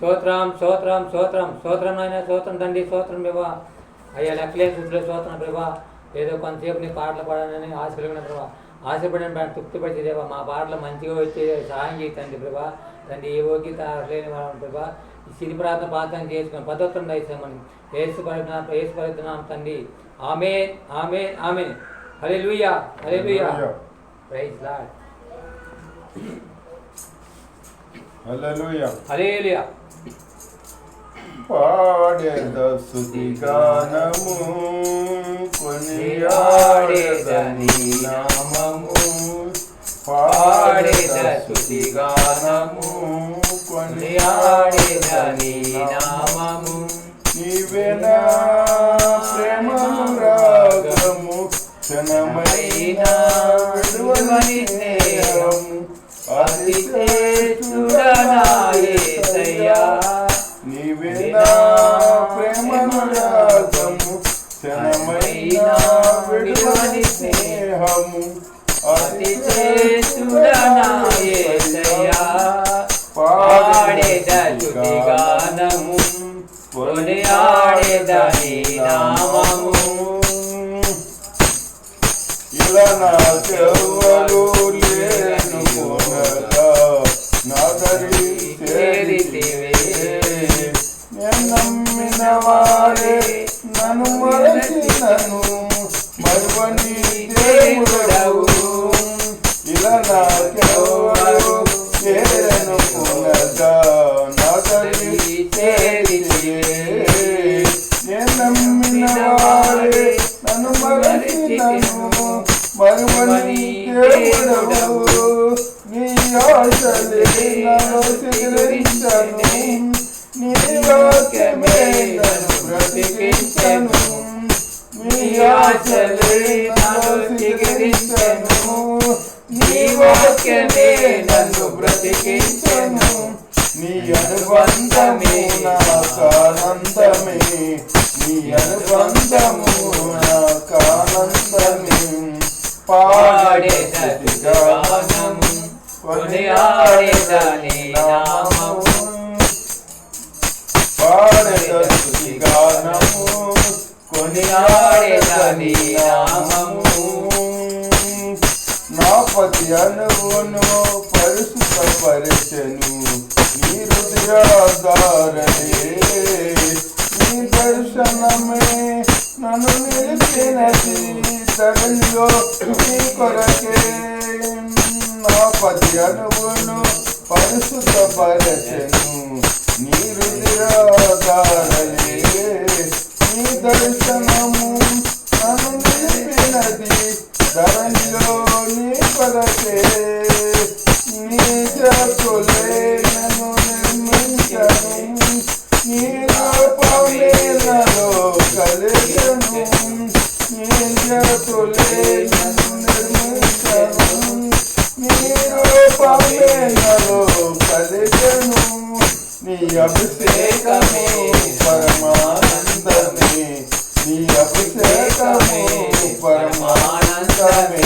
స్తోత్రం స్తోత్రం స్తోత్రం స్తోత్రం నాయన స్తోత్రం తండ్రి స్తోత్రం ప్రభా. అయ్యా లెక్కలేని స్థుతిలో స్తోత్రం ప్రభా. ఏదో కొంతసేపు నీ పాటలు పాడాలని ఆశ కలిగిన ప్రభా. ఆశపడిన తృప్తిపరిచే దేవా మా పాటలు మంచిగా వచ్చే సహాయం చేయండి ప్రభా. తండ్రి ఏ ఓకి లేని వాళ్ళని ప్రభా. సిరి ప్రార్థన ప్రార్థన చేసుకుని పద్ధతులను దయచేయమని యేసు పరిజ్ఞానం తండ్రి. ఆమేన్ ఆమేన్ ఆమేన్. హల్లెలూయా హల్లెలూయా. Praise lord. హల్లెలూయా హల్లెలూయా. పాడెద స్తుతి గానము కొనియాడెదని నామము. పాడెద స్తుతి గానము కొనియాడెదని నామము. నీవేనా ప్రేమానురాగము క్షణమైన విడువని స్నేహము. అతిశేషుడనా యేసయ్యా నీవేనా ప్రేమానురాగము క్షణమైన విడువని స్నేహము. అతిశేషుడనా యేసయ్యా పాడెద స్తుతి గానము కొనియాడెదని నామము. ఇలా నాకెవ్వరు లేను కొనగా నాదరి చేరితివే. నేను నమ్మిన వారే నన్ను మరచినను మరువని దేవుడవు. ఇలా నాకెవ్వరు లేను కొనగా నాదరి చేరితివే. నేను నమ్మిన వారే నన్ను మరచినను మరువని దేవుడవు. నీ ఆశలే నన్ను చిగురించను. నీ వాక్యమే నన్ను బ్రతికించను. నీ ఆశలే నన్ను చిగురించను. నీ వాక్యమే నన్ను బ్రతికించను. నీ అనుబంధమే నాకానందమే. నీ అనుబంధము నాకానందమే. పాడెద స్తుతి గానము కొనియాడెదని నామము. పాడెద స్తుతి గానము కొనియాడెదని నామము. నా పతి అనువును పరిశుద్ధపరచెను. నీ హృదయాధారనే నీ దర్శనమే నన్ను నిలిపినది ధరణిలో నీ కొరకే. నా పతి అనువును పరిశుద్ధపరచెను. నీ హృదయాధారనే నీ దర్శనము నన్ను నిలిపినది ధరణిలో నీ కొరకే. నీ చేతులే నన్ను నిర్మించను. నీ రూపమే నాలో కలిగెను. నీ చేతులే నన్ను నిర్మించను. నీ రూపమే నాలో కలిగెను. నీ అభిషేకమే పరమానందమే. నీ అభిషేకమే పరమానందమే.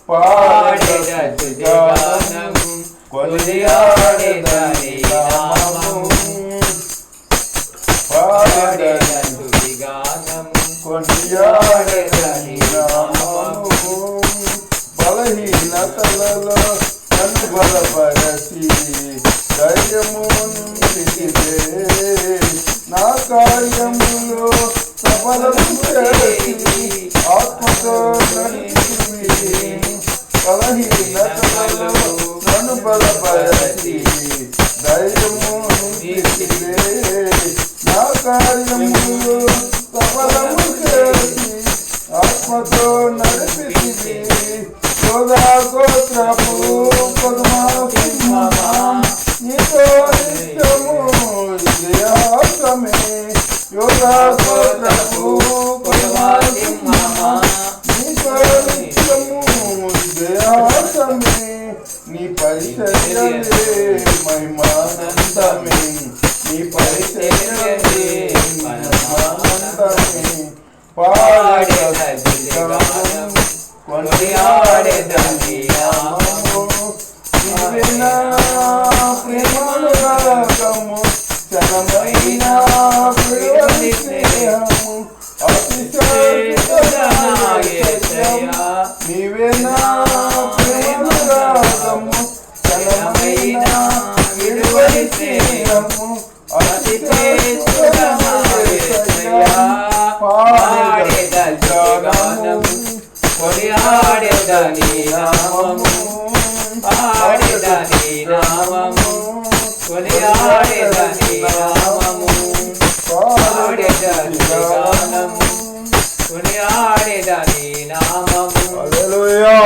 పాడెద స్తుతి గానము కొనియాడెదని నామము. పాడెద స్తుతి గానము కొనియాడెదని నామము. బలహీనతలలో నన్ను బలపరచి ధైర్యము నింపితివే. నా కార్యములో సఫలము చేసి ఆత్మతో నడిపితివి. బలహీనతలలో నన్ను బలపరచి ధైర్యము నింపితివే. నా కార్యములో సఫలము చేసి ఆత్మతో నడిపితివి. యోధా గోత్రపు పద్మసింహమా నీతో నిత్యము విజయాసమే. యోధా గోత్రపు పద్మసింహమా నీతో నిత్యము విజయాసమే. నీ పరిచర్యలే మహిమానందమే. నీ పరిచర్యలే మహిమానందమే. పాడెద స్తుతి గానము కొనియాడెదని నామము. నీవేనా ప్రేమానురాగము క్షణమైన విడువని స్నేహము అతిశయముగా నీవే నా ప్రేమగాధము క్షణమైన విడువని స్నేహము కొనియాడెదని నామము పాడెదని నామము కొనియాడెదని నామము పాడెదని గానము కొనియాడెదని నామము హల్లెలూయా.